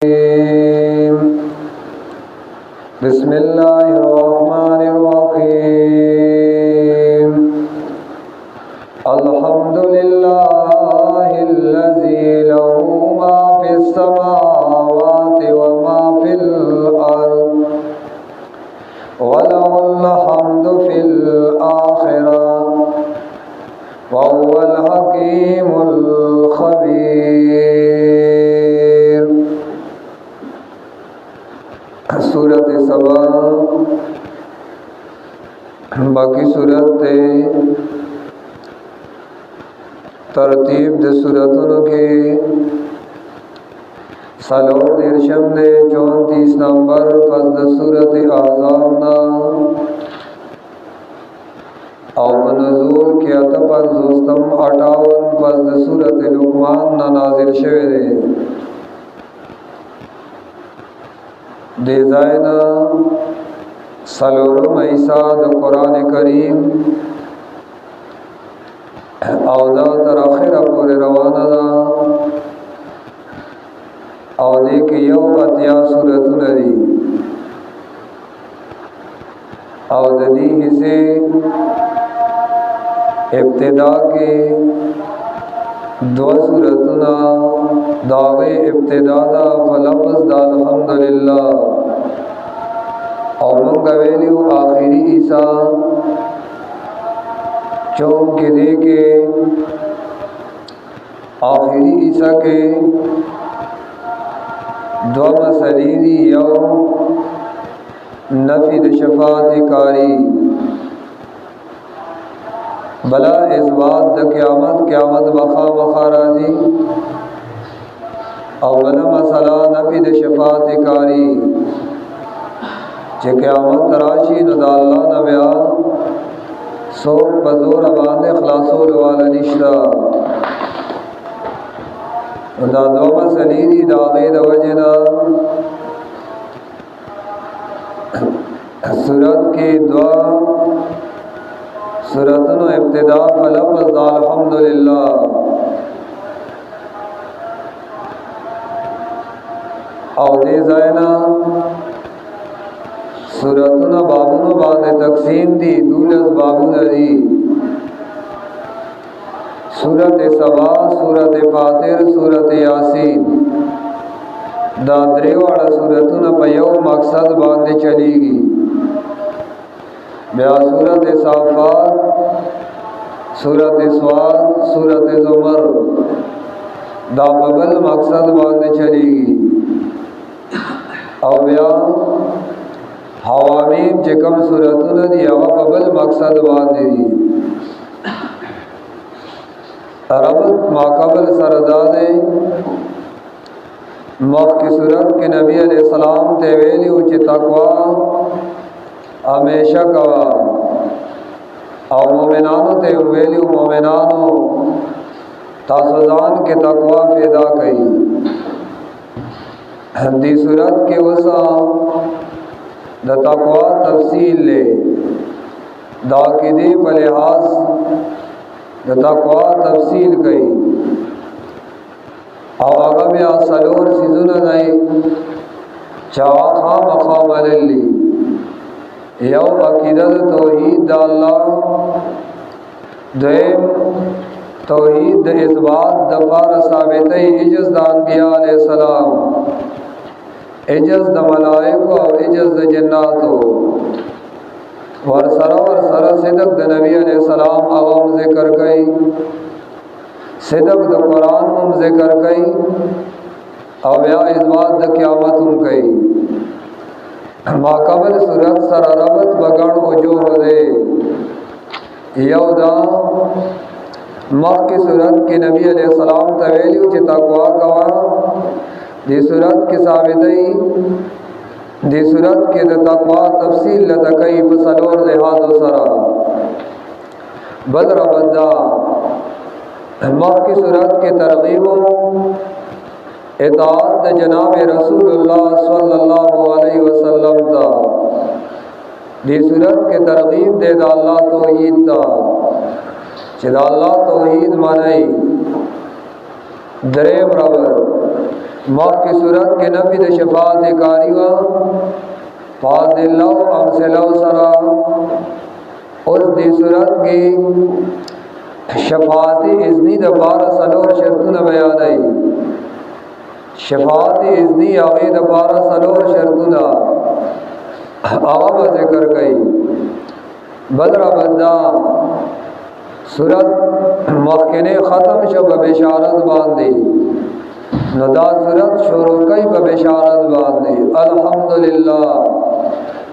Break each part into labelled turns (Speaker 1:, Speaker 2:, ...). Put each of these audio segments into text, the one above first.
Speaker 1: बिस्मिल्लाहिर्रहमानिर्रहीम। अल्हम्दुलिल्लाहिल्लज़ी लहू मा फिस समावाति व मा फिल अर्द व लहुल हम्दु फिल आखिरह व हुवल हकीमुल खबीर। सूरत सबा बाकी सूरत तरतीब दे सूरतों के सलोर दिरशम दे 34 नंबर फज़द सूरत आज़ाब ना और नज़ूल के अतपर जोस्तम 58 फज़द सूरत लुक़मान ना नाज़िल शवे दे ज़ायना सलोर मैसा द कुरान करीम औदा तर आखिर पूरे रवाना दा औदे के यौ अतिया सूरत नदी औदी हिस्से इब्तिदा के दो सूरतना दावे इब्तिदा दा फलफ्ज़ दा अल्हम्दुलिल्लाह और मंगवेली आखिरी ईसा चौम के दे के आखिरी ईसा के दो मसलीदी यौ नफी द शफात कारी भला इस बात द क़यामत बखा मखा राजी और भला मसला नफी द शफात कारी चे क़यामत तराशी नदाल्ला नव्या सोर बजोर बांधे खलासोर वाला निश्रा दा दो मसलीदी दागे द वजना सूरत के दुआ सूरतनो इब्तिदा फलफ्ज़ अल्हम्दुलिल्लाह और दे ज़ायना सूरतनो बाबुनो बांधे तकसीम दी दूलस बाबुन दी सूरत सबा, सूरत फातिर, सूरत यासीन दादरेवाड़ा सूरतन पयो मकसद बांधे चलेगी। ब्या सूरत साफ़ात, सूरत स्वाद, सूरत ज़ुमर दा बबल मकसद बांधे चलेगी। और ब्या हवामीम चिकम सूरतन दी हवा बबल मकसद बांधे दी रबत माकबल सरदादे मख की सूरत के नबी अलैहिस्सलाम तेवेली उच तकवा हमेशा कवा और मोमिनानो ते वेली मोमिनानो तासुजान के तकवा पैदा कई दी सूरत के वसा द तकवा तफसील ले दाकिदे पलिहाज द तकवा तफसील कई और आगम या सलोर सीजुन नहीं चावा खाम खाम अलली यौ अकीदत तौहीद द अल्लाह दुएम तौहीद द इस्बात दफार साबित इजज़ द अंबिया अलैहिस्सलाम इजज़ द मलाइका और इजज़ द जन्नातो वरसरा सिदक द नबी अलैहिस्सलाम अवम ज़िक्र कई सिदक द कुरान हम ज़िक्र कई और या इस बात द क़यामत हम कई माकबल सूरत सररबत बगण वजूह दे यौदा मख की सूरत के नबी अलैहिस्सलाम तवेली च तकवा कवा दी सूरत के साबितई दी सूरत के द तकवा तफसील लतकई बसलोर लिहाज सरा बदर बद्दा मख की सूरत के तरगीबो इताअत द जनाब रसूलुल्लाह सल्लल्लाहु अलैहि वसल्लम ता दी सूरत के तरगीब दे द अल्लाह तौहीद ता चिदा अल्लाह तौहीद मानई दरेम रबर मख की सूरत के नबी द शफात कारी व फादिल्लो अमसलो सरा उस दी सूरत की शफात इज़नी द 12 सलोर शर्तुन बयान आई। शफात इज़नी आगे द 12 सलोर शर्तुन आवा जिक्र कई। बदरा बद्दा सूरत मखने ख़त्म शो बबिशारत बांधी नदा सूरत शुरू कई बबिशारत बांधी। अल्हम्दुलिल्लाह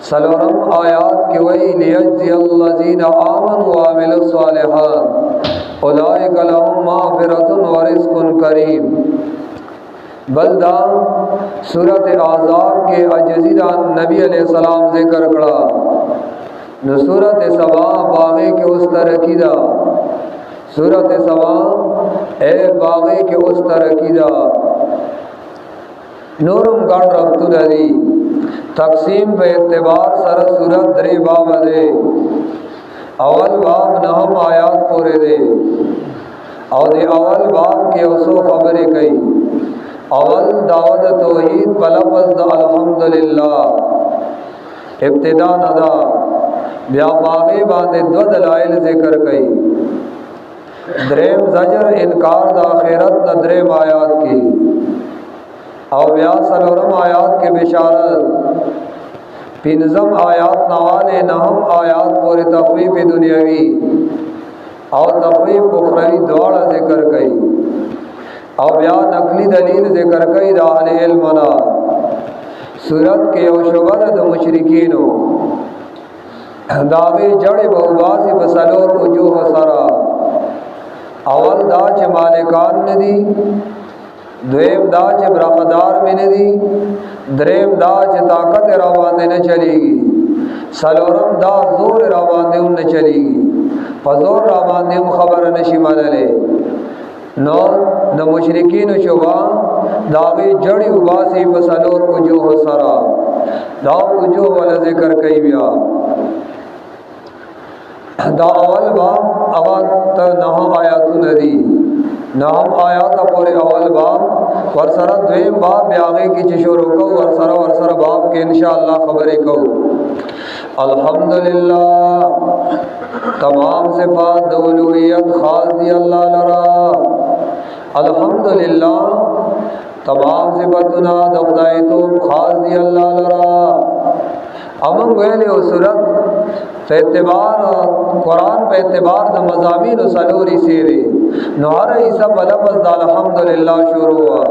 Speaker 1: सलोरम आयात के वही लियज्ज़ियल्लज़ीना आमनु व अमिलुस्सालिहात उलाइका लहुम मग़फ़िरतुन व रिज़्क़ुन करीम। बल्दा सूरत आज़ाब के अजज़ीदा नबी अलैहिस्सलाम ज़िक्र करा न सूरत सबा बागे के उस तरकीदा सूरत सबा ए बागे के उस तरकीदा नूरुम गण रफ्तु नदी तकसीम पे एतबार सर सूरत दरे बाब दे अवल बाब नहम आयात पूरे दे और दे अवल बाब के उसो खबरें कई। अवल दावत तौहीद पलफज़ द अल्हम्दुलिल्लाह इब्तिदा नदा ब्या बागे बांधे दो दलाइल ज़िक्र कई। द्रेम ज़जर इनकार द आखिरत न द्रेम आयात की और ब्या सलोरम आयात के बिशारत पिनज़म आयात नवाले नहम आयात पूरे तख़वीफ़ दुनियावी और तख़वीफ़ उखरवी द्वारा ज़िक्र कई और ब्या नकली दलील ज़िक्र कई दाल इल्मना सूरत के औशबद द मुशरिकीनो दावे जड़ बहुबासी बसलोर वजूह सरा अवल दाच मालिकान नदी द्वेम दाच बरखदार में नदी द्रेम दाच ताकत रावांदे न चलेगी सलोरम दा जोर रावांदे न चलेगी फजोर रावांदे खबर नशी मनले नौ न मुशरिकीन शुबा दावे जड़ी उबासी बसलोर वजूह सरा दा वजूह वाला जिक्र कई बिया दा अवल बाब अवल त नहा आयातु नदी नाम आयात पूरे अवल बाब वरसरा द्वेम बाब ब्यागे की चशोर को वरसरा बाब के इंशाअल्लाह खबरें को। अल्हम्दुलिल्लाह तमाम सिफात दौलूहियत खास दी अल्लाह लरा। अल्हम्दुलिल्लाह तमाम सिफातुना दफ्दाए तो खास दी अल्लाह लरा। अमन वेले सूरत पे एतबार कुरान पे एतबार द मज़ामीन सलोरी सेरे नहर ईसा बलफज़ अल्हम्दुलिल्लाह शुरू हुआ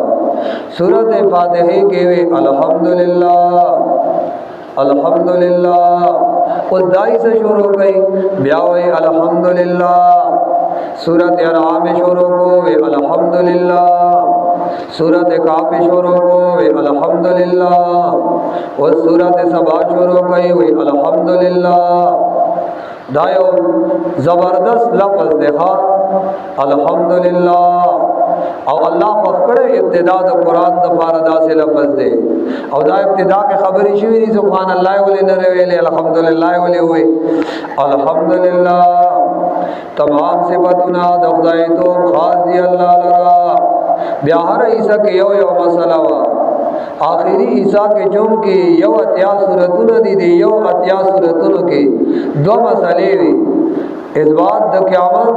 Speaker 1: सूरत फातिहा के वे अल्हम्दुलिल्लाह अल्हम्दुलिल्लाह उस दाई से शुरू गई ब्यावे अल्हम्दुलिल्लाह सूरत अनाम शुरू को वे अल्हम्दुलिल्लाह सूरत काफ़ शुरू को वे अल्हम्दुलिल्लाह और सूरत सबा शुरू कई वे अल्हम्दुलिल्लाह। दायो ज़बरदस्त लफ्ज़ देखा अल्हम्दुलिल्लाह और अल्लाह पकड़े इब्तिदा द कुरान द फारदा से लफ्ज़ दे और दा इब्तिदा के खबरी शुरू नहीं सुभान अल्लाह वले न रेले अल्हम्दुलिल्लाह वले हुए अल्हम्दुलिल्लाह तमाम सिफातुना दफ्दाए तो खास दी अल्लाह लरा। ब्याहर ईसा के यो मसला वा आखिरी ईसा के जुम की यो अत्या सूरतुन दी दे यो अत्या सूरतुन के दो मसले वे इस बात द क़यामत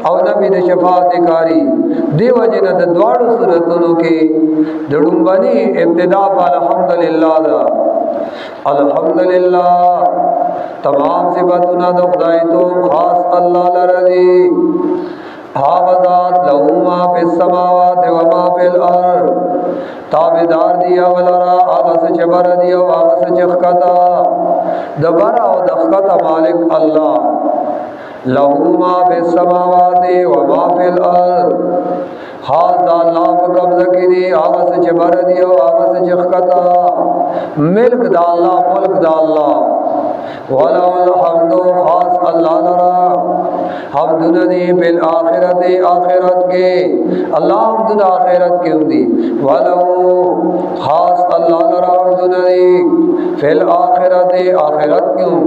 Speaker 1: और नबी द शफात कारी दे वजह द द्वाड़ सूरतुन के दड़ुम्बनी इब्तिदा अल्हम्दुलिल्लाह दा अल्हम्दुलिल्लाह तमाम सिफातुना द खुदाई तो खास अल्लाह लरदी हावज़ात लहू मा फिस समावाति व मा फिल अर्द ताबेदार दिया वलरा आगस चबर दिया आगस चखता दबरा और दखता मालिक अल्लाह लहू मा फिस समावाति व मा फिल अर्द खास दा अल्लाह पे कब्ज़ा की दी आगस चबर दिया आगस चखता मिल्क दा अल्लाह मुल्क दा अल्लाह वलहुल हम्दु खास अल्लाह लरा हमदुन दी बिल आखिरत आखिरत के अल्लाह हमदुन आखिरत के उदी वलहु खास अल्लाह लरा हमदुन दी फिल आखिरत आखिरत क्यों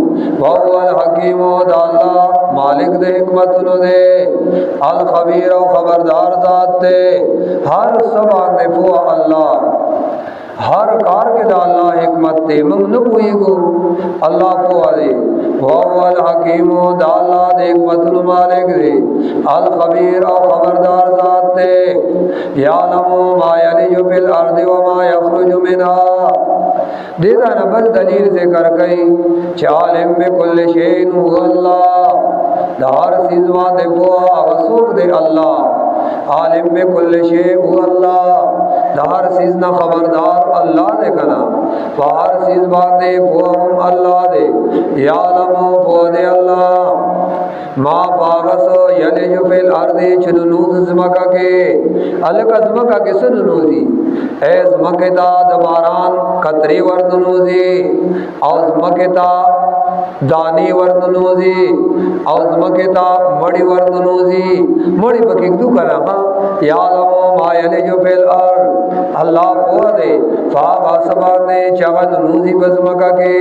Speaker 1: वहुवल हकीम अल्लाह मालिक दे हिकमत नु दे अल खबीर खबरदार ज़ात दे हर सबान दे फो अल्लाह हर कार के दा अल्लाह हिकमत दे मंग न कोईगो अल्लाह फो दे वहुवल हकीम दा अल्लाह दे हिकमत नु मालिक दे अल खबीर खबरदार ज़ात दे यालमु मा यलिजु फिल अर्दि व मा यखरुजु मिनहा देदा नबल दलील से कर गई चालिम में कुल शैन अल्लाह दार सिजवा दे बुआ वसूक दे अल्लाह आलिम में कुल शे अल्लाह दार सिजना खबरदार अल्लाह दे कना बाहर सिजवा दे बुआ अल्लाह दे यालमु फो दे अल्लाह मा बागसो यलिजु फिल अर्दि चुनूज जमका के अलक जमका के सुनूजी ऐस मकेता दबारान कतरी वर्दनूजी औज मकेता दानी वर्दनूजी औज मकेता मड़ी वर्दनूजी मड़ी बकिक दू करा हां यालमो मा यलिजु फिल अर्द अल्लाह को दे फागा सबाने चगन नूजी बजमका के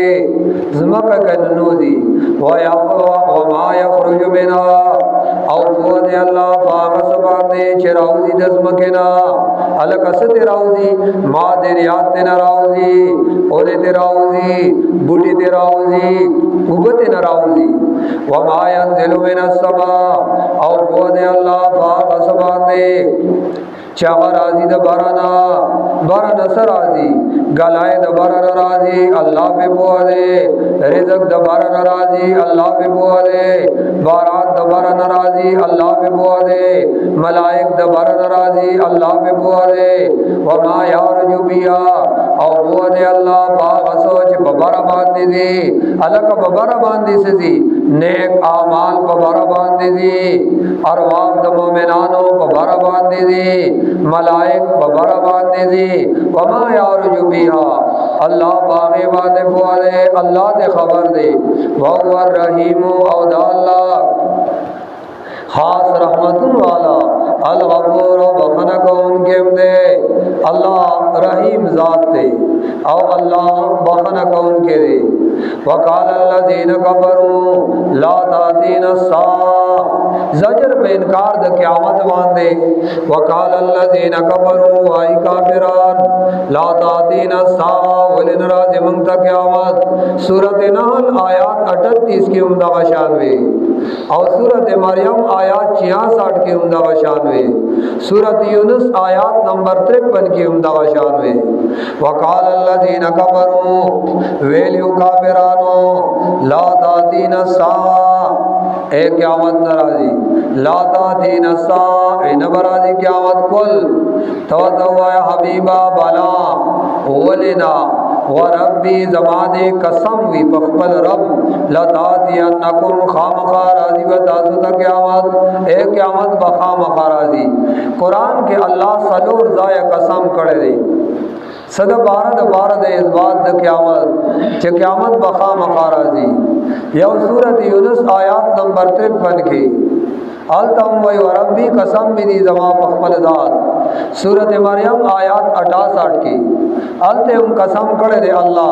Speaker 1: जमका के नूजी व मा यखरुजु मिना औ को दे अल्लाह फागा सबाने चराउजी दजमकेना अलकस तेराउजी माँ देरियात ते नराउजी ओले तेराउजी बूटी तेराउजी उबते नराउजी वमा यंजिलु मिनस समा औ बोदे अल्लाह फाक असबाते चावर राजी द बाराना बाराना सराजी गलाए द बाराना राजी अल्लाह पे बोदे रिज़्क द बाराना राजी अल्लाह पे बोदे बारात द बाराना राजी अल्लाह पे बोदे मलाइक द बाराना राजी अल्लाह पे बोदे वमा यारजु बिया औ बोदे अल्लाह पाक सोच बबारा बांधी दी अलग बबारा बांधी से दी नेक आमाल बबारा बांधी दी अरवाह द मोमिनानो बबारा बांधी दी मलाइक बबारा बांधी दी वमा यारजु बिहा अल्लाह बागे बांधे बोदे अल्लाह दे खबर दे वहुवर रहीमु औदा अल्लाह खास रहमतुन वाला अल गफूर बखना को उनके दे अल्लाह रहीम ज़ात दे और अल्लाह बखना को उनके दे वकाल अल्लज़ीन कफरू ला तातीना सा ज़जर पे इनकार द क़यामत बांधे वकाल अल्लज़ीन कफरू वाई काफिरान ला तातीना सा वलिन राज़ मंगता क़यामत सूरत नहल आयत 38 की उम्दा वशानवे और सूरत मरियम आयत 66 की उम्दा वशानवे सूरत यूनुस आयत नंबर 53 की उम्दा वशानवे वकाल अल्लज़ीन कफरू वेलियु काफिरानो ला तातीना सा ए क़यामत नराजी ला तातीना सा ए नबराजी क़यामत कुल तवदवा हबीबा बला वलिना व रब्बी ज़माने कसम वी पखपल रब लतातियन्नकुम खामखा राजी व तासुता क़यामत ए क़यामत बखामखा राजी कुरान के अल्लाह सलोर ज़ाया कसम करे दे सद बारद इस बात द क़यामत च क़यामत बखामखा राजी यह सूरत यूनुस आयत नंबर 53 की अलतम वही रब्बी कसम मिनी जमा पखपल ज़ात सूरत मरियम आयत 68 की अलते हम कसम करे दे अल्लाह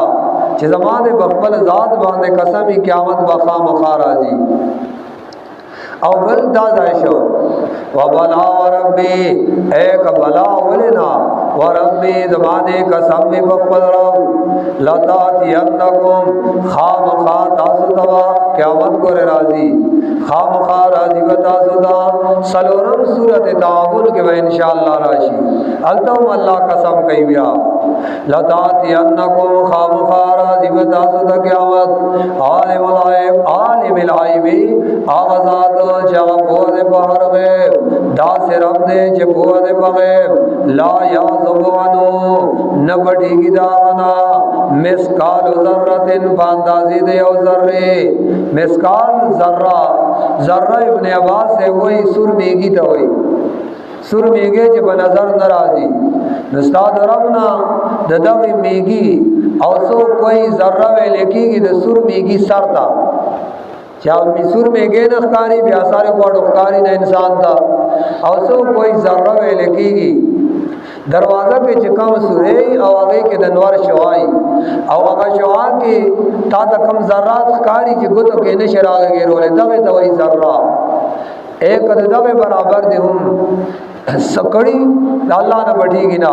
Speaker 1: च ज़माने बखपल ज़ात बांधे कसम ही क़यामत बखा मखा राजी अव्वल दादाशो व बला व रब्बी एक बला वलना व रब्बी ज़माने कसम भी बखपल रब लतातियन्नकुम खामखा तासुदवा क़यामत को राजी खामखा राजी व तासुदा सलोरम सूरत ताबुन के व इंशाअल्लाह राशि अलतम अल्लाह कसम कई बिया लतातियन्नकुम खामखा राजी व तासुदा क़यामत आलिमुल गायब आलिमुल गायबी आवाज़ात जब बोले बाहर में दास रब दे जब बोले बगे ला या ज़ुबानो न बढ़ेगी दावना मिस्काल ज़र्रतिन बांदाज़ी दे और ज़र्रे मिस्काल ज़र्रा ज़र्रा इब्ने अब्बास से वही सुर मेगी तो वही सुर मेगे जब नज़र नराजी नस्ताद रबना ददगी मेगी और सो कोई ज़र्रा वे लेकीगी द सुर मेगी सरता क्या मिसुर में गे नखकारी ब्यासारे पड़ोकारी न इंसान था और सो कोई ज़र्रा वे लेकीगी دروازه کې چې کوم سورې او هغه کې د نور شوای او هغه شوا کې تا ته کم ذرات ښکاری چې ګوتو کې نشه راغېرولې دغه ته وایي ذره ایک دغه برابر دي هم سکڑی دا اللہ نہ پٹھیگی نا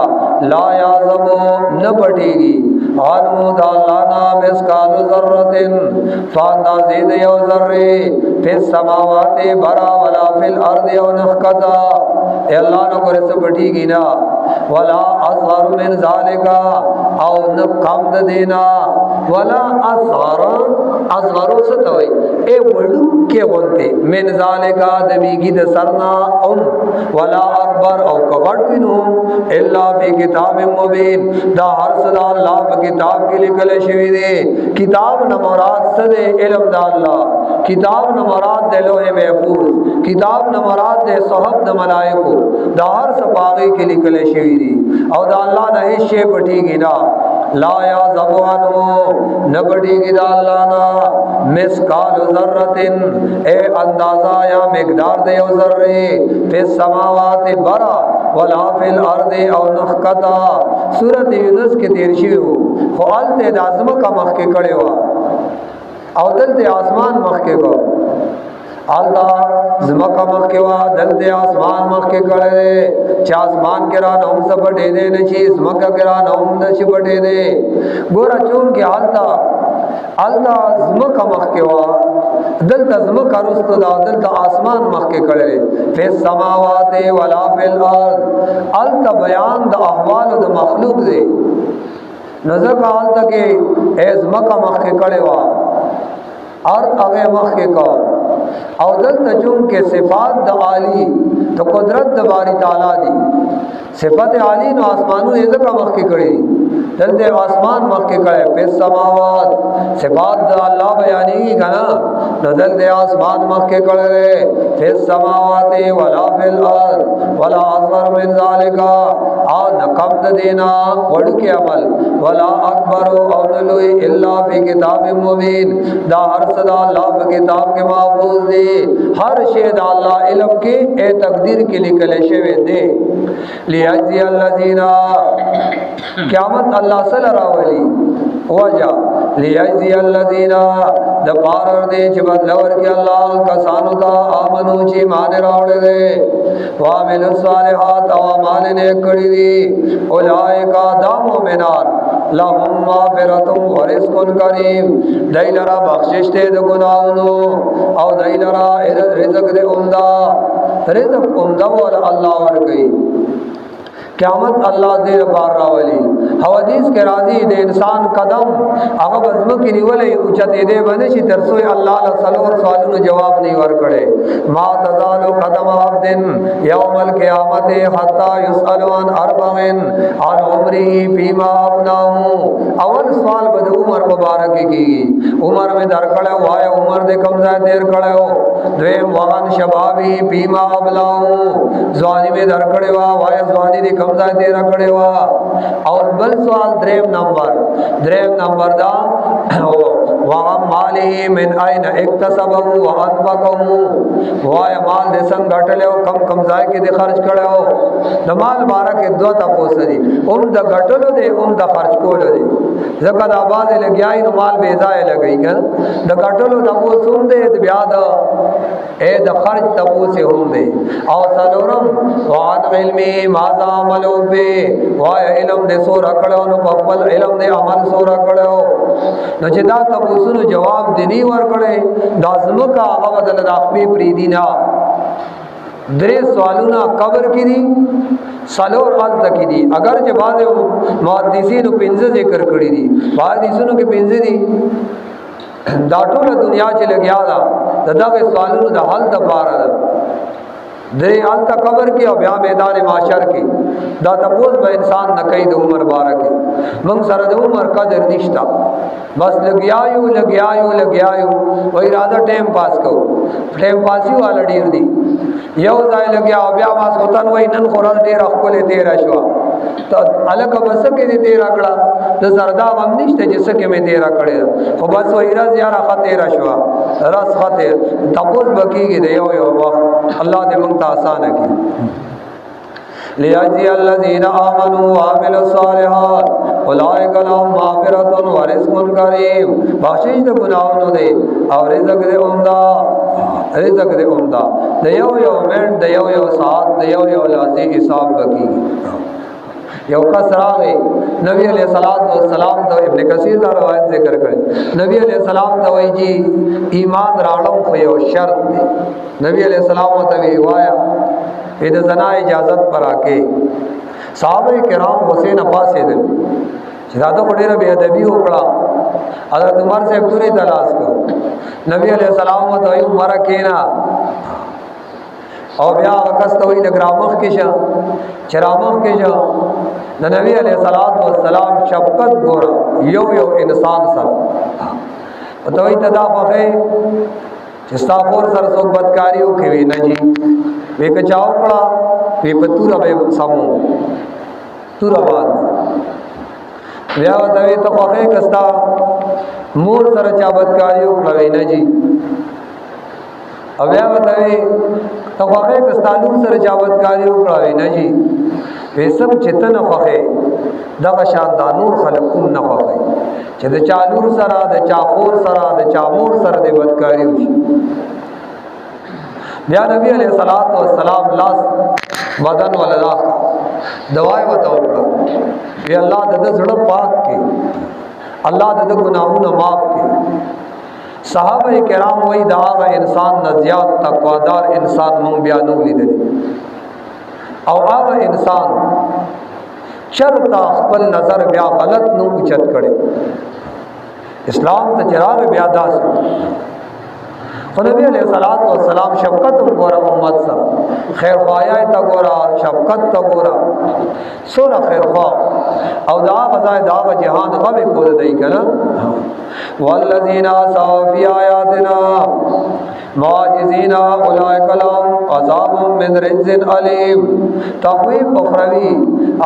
Speaker 1: لا یعظمو نہ پٹھیگی عنو دا اللہ نا مسکال ذرتن فاندازی دیو ذرے فی السماوات برا ولا فی الارض او نخکتا اے اللہ نہ کرے سے پٹھیگی نا ولا اصغر من ذالکا او نقمد دینا ولا اصغر ستوئی اے وڑو کے غنتے من ذالکا دمیگی دا سرنا ولا اکبر او کغټوینو الا فی کتاب مبین دا هر صدا اللہ په کتاب کې لیکل شوی دی کتاب نه مراد څه دی علم د الله کتاب نه مراد د لوح محفوظ کتاب نه مراد د صحف د ملائکو دا هر صفاغه کې لیکل شوی دی او دا الله نه هیڅ شی پټیږي نه لا یا زبانو نه پټیږي دا الله نه مسکال ذرتن اے اندازہ یا مقدار د یو ذره په سماوات برا ولا فی الارض او نخکتا سورۃ یونس کې تیر شوی خو الته د اعظم کا مخ کې کړي وا او دلته اسمان مخ کې کو الله زمکا مخ کې وا دلته اسمان مخ کې کړي چې اسمان کې را نوم سب ډې دې نشي زمکا کې را نوم نشي پټې دې ګور چون کې الله زمکا مخ کې وا دلته زمکا رستو دا دلته اسمان مخ کې کړي فی السماوات ولا فی الارض الته بیان د احوال د مخلوق دی نظر کا الته کې زمکا مخ کې کړي وا ارض هغه مخ کې کو او دلته چون کې صفات د عالی تو قدرت د باری تعالی دی صفات عالی نو اسمانو یې ځکه مخ کې کړي دلته اسمان مخ کې کړي په سماوات صفات د الله بیانېږي کنه نو دلته اسمان مخ کې کړي په سماوات ولا فی الارض ولا اصغر من ذالک او نقم د دینا وړ کې عمل ولا اکبر او نلوی الا فی کتاب مبین دا هر صدا الله په کتاب کې محفوظ دی ہر شی د الله علم کې اے تقدیر کې لیکل شوی دی لیجزی الذین قیامت الله صلی راولی وجا لیجزی الذین د پارر دی چې بدلور کې الله کسانو ته امنو چې مان راوړل دي وعمل الصالحات او اعمال نیک کړی دي اولئک دا مومنان لهم مغفرۃ ورزق کریم دایلرا بخشش ته د ګناہوں او دایلرا رزق دې عمدہ ول الله ورکي قیامت الله دې بار راولي حدیث کې راځي د انسان قدم هغه بزم کې نیولې او چته دې باندې چې ترسوې الله له سلور سوالونو جواب نه ورکړي ما تزال قدم عبد یوم القیامت حتا یسأل عن اربعین عن عمره فيما ابناه اول سوال به عمر مبارک کیږي عمر میں در کړه وای عمر دې کم ځای تیر کړه دویم وان شبابی فيما ابلاه ځواني میں در کړه وای ځواني دې کم ځای تیر کړه وا اور بل سوال دریم نمبر دا وام ماله من اين اكتسبه وانفقه وای مال دې څنګه غټلو کم ځای کې دې خرج کړو د مال بارکه دوه تاسو دي د غټلو دې د خرج کولو دي ځکه د आवाज لګیای نو مال بے ځای لګی کړه د غټلو د تاسو دې بیا د د خرج تاسو هم دي او سلورم وان علمي ماذا عملو به وای علم دې سو راکړو نو په خپل علم دې عمل سو راکړو نو چې دا تاسو نو جواب دینی ور کړي دا زمکا هغه بدل د خپل پریدینا درې سوالونه قبر کې دي سلور ال تک دي اگر چې بعض محدثینو پنځه ذکر کړی دي محدثینو کې پنځه دي دا ټول دنیا چې لګیا دا دغه سوالونو د حل د پاره ده درې ال تک قبر کې او بیا میدان محشر کې دا تاسو به انسان نه کوي د عمر باره کې موږ سره د عمر قدر نشتا بس لګیایو وای راځه ټیم پاس کو ټیم پاسي والا ډیر دي یو ځای لګیا بیا واس وطن وای نن خورل ډیر خپل تیر شو ته الګ بس کې دې تیر کړه د زردا غم نشته چې سکه مې تیر کړه خو بس وای راز یاره خطر شو راز خطر تاسو بکیږي دی یو وخت الله دې موږ ته آسان کړي लियजज़ी अल्लज़ीना आमनू व अमिलुस्सालिहात उलाइका लहुम मग़फ़िरतुन व रिज़्क़ुन करीम। बख्शिश दे गुनाहों दे और रिज़्क़ दे उम्दा, रिज़्क़ दे उम्दा दे यो मिनट दे यो साथ दे यो लाज़ी हिसाब बकी यो कसरा गई। नबी अलैहिस्सलाम तो इब्न कसीर का रवायत जिक्र करे नबी अलैहिस्सलाम तो वही जी ईमान राड़म को यो शर्त दे। नबी अलैहिस्सलाम तभी वाया इद जना इजाज़त पर आके साहबे किराम हुसैन अब्बास से दिन ज़्यादा बड़े बेअदबी उकड़ा हज़रत उमर से दूरी तलाश कर नबी अलैहिस्सलाम तो यूं मरा केना और ब्याह अकस तो ग्रामख के चरामख के नबी अलैहिस्सलाम शफकत गोरा यो यो इंसान सर तो तदा फे जिस्ताफोर सर सोबतकारियों के वे न जी वे कचाओ पड़ा वे पतूरा बे समूह तुराबाद ब्याह तवे तो फे कस्ता मोर सर चाबतकारियों खड़े न जी अब तवे तो फ़े कस्तालूर सर चाबतकारियों खड़े न जी वे सब चितन फ़े दगा शानदानूर खलकुन न फ़े चे चालूर सरा द चाखोर सरा द चामूर सर दे बदकारी उशी ब्या नबी अलैहिस्सलातु वस्सलाम लास बदन वलदा दवाई बताओ पड़ा ये अल्लाह दद जड़ पाक के अल्लाह दद गुनाहों न माफ़ के साहबे किराम वही दागा इंसान नज़ियात तकवादार इंसान मंग बयानों लीदे और आगा इंसान चरता खपल नज़र ब्या गलत नु उचत करे इस्लाम तो चिराग ब्यादा से नबी अलैहिस्सलातु वस्सलाम शफकत गोरा उम्मत सा खैर ख्वाया तगोरा शफकत तगोरा सोना खैर ख्वा और दा गज़ाए दाग जहान खबे को दई कना वल्लज़ीना साफ़ी आयातिना माजिज़ीना उलाइका लहुम अज़ाबुम मिन रिज़्क़िन अलीम। तख़वीफ़ उख़रवी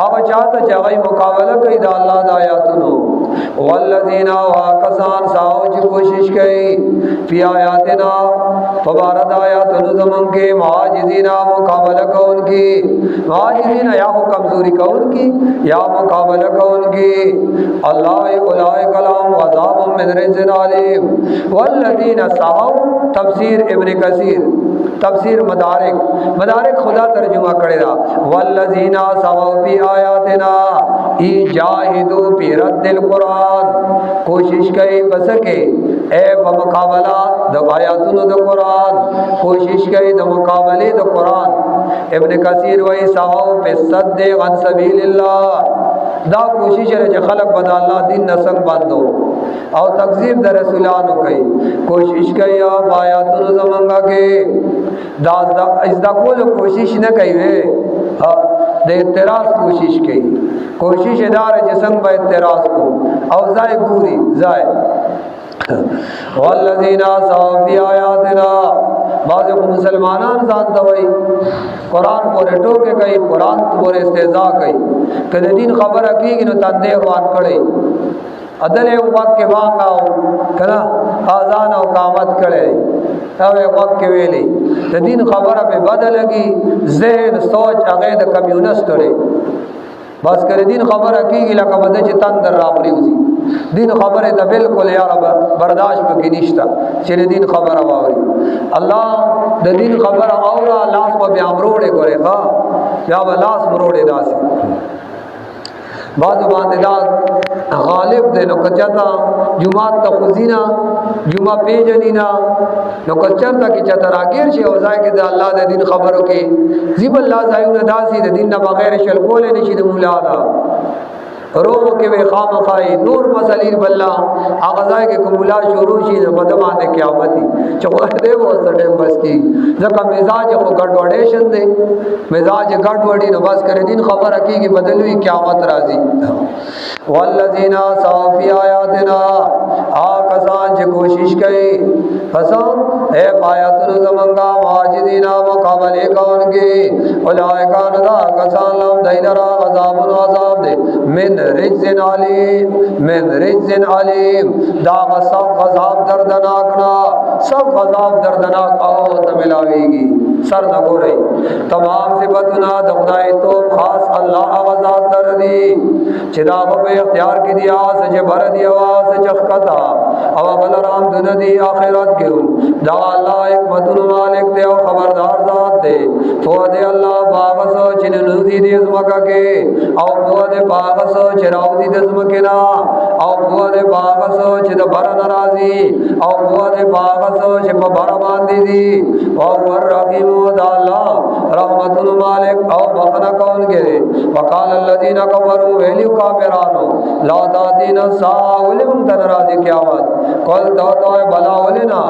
Speaker 1: आवा चाहता जगह मुकाबला कई दा अल्लाह दा आयातनो वल्लज़ीना वाकसान साउज कोशिश कई फी आयातिना फबारद आयातनो ज़मन के माजिज़ीना मुकाबला कौन की माजिज़ीना या कमज़ोरी कौन की या मुकाबला कौन की अल्लाह उलाइका लहुम अज़ाबुम मिन रिज़्क़िन अलीम। वल्लज़ीना साउ तफसीर इब्न कसीर तफसीर मदारिक खुदा तर्जुमा करेगा वल्लज़ीना साउ फी आयातिना ई जाहिदू फी रद्दिल कुरान कोशिश कई बसके ए बमुकाबला द आयातुन द कुरान कोशिश कई द मुकाबले द कुरान। इब्न कसीर वही साउ पे सद्दे अन सबीलिल्लाह दा कोशिश है जो खलक बदा अल्लाह दिन नसंग बंदो और तकजीब द रसूलान कई कोशिश कई आप आयातुन ज़मंगा के दास दा इज़दा कोल कोशिश न कई वे दे इत्तरास कोशिश कई कोशिश इदार जिसम ब इत्तरास को और जाए पूरी जाए वल्लज़ीना साफ़ी आयातिना बाज़ मुसलमानान जानता वही कुरान पोरे टोके कई कुरान पोरे इस्तेज़ा कई कदे दिन खबर की न तंदे वान कड़े अदले वक्त के मांगाओ कना आज़ान और कामत करे तब वक्त के वेले तो दिन खबर पे बदलगी जहन सोच अगैद कम्युनिस्ट रे बस करे दिन खबर की लका बदे चितन दर रापरी उसी दिन खबर है तो बिल्कुल यार बर्दाश्त में की निश्ता चले दिन खबर आवारी अल्लाह द दिन खबर आवरा लाश पर ब्यामरोड़े करे हाँ या लाश मरोड़े दासी बाज़ बांदेदार गालिब दे नो कच्चा जुमात तफुजीना जुमा पेजनीना नो कच्चा की चतरागिर छे औजाए के अल्लाह दे दिन खबरों के जिबल्ला जायून दासी दे दिन बगैर शलकोले निशिद मुलाला रोह के वे खाम खाई नूर मसलील बल्ला आगज़ाए के कबूला शुरूशी बदमान क़यामती चौक दे वो सटे बस की जब मिजाज को गड़बड़ेशन दे मिजाज गड़बड़ी न बस करे दिन खबर हकी की बदलवी क़यामत राजी वल्लज़ीना साफ़ी आयातिना आकसान जे कोशिश कई कसम ए आयातुन ज़मंगा माजिदीना मुकाबले कौन के उलाइका नदा कसान लम दैलरा अज़ाबुन अज़ाब दे मिन रिज़्क़िन अलीम दाग सब अज़ाब दर्दनाक ना सब अज़ाब दर्दनाक आओ तो मिलावेगी सर न गो रही तमाम सिफतना दखदाई तो खास अल्लाह आवाजात दर दी चिदाब पे अख्तियार की दिया सच भर दिया सच खता अब बलराम दुन दी आखिरत के दा अल्लाह एक मतुन मालिक दे और खबरदार जात दे तो दे अल्लाह बागसो चिन नूदी दे मका के और वो दे बागसो चिराउदी दे मकेना और वो दे बागसो चिद भर नाराजी और वो दे बागसो चिप भर बांधी दी और वर रहीम दा अल्लाह रहमतुल मालिक और बखना कौन के वकाल अल्लज़ीना कफरू वेलियो काफिरानो ला तादीन साउलिम तनराजी क़यामत कल तो भला ओलेना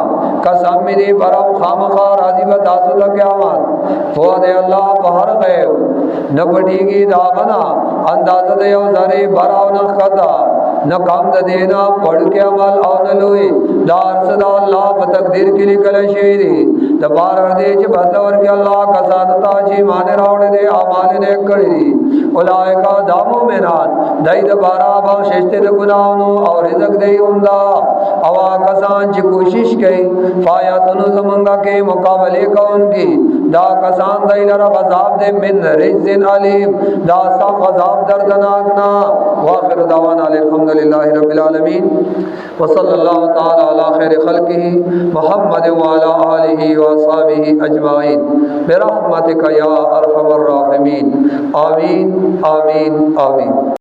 Speaker 1: कसम मेरी बरम खामखा राजी बतासु तक क़यामत वो दे अल्लाह पहर गए न पटीगी दागना अंदाज़ दे जरे बराव न खता न काम देना पढ़ के अमल और न लोई दार सदा अल्लाह तकदीर के लिए कल शेरी दबार दे च बदलवर के अल्लाह कसानता जी माने रावण दे आमाल ने कड़ी उलाए का दामो में नान दई दबारा बख्शिश्ते द गुनाहों और रिज़्क दे उमदा अवा कसान जी कोशिश कई फाया तनु जमंगा के मुकाबले कौन की दा कसान दई लरा गज़ाब दे मिन रिज़्क़िन अलीम दा सा गज़ाब दर्दनाक ना वाखिर दावाना अल्हम्दुलिल्लाहि रब्बिल आलमीन व सल्लल्लाहु तआला अला खैरि खल्क़िही मुहम्मद व अला आलिहि व अस्हाबिही अजमाइन बिरहमतिका या अरहमर राहिमीन आमीन आमीन आमीन।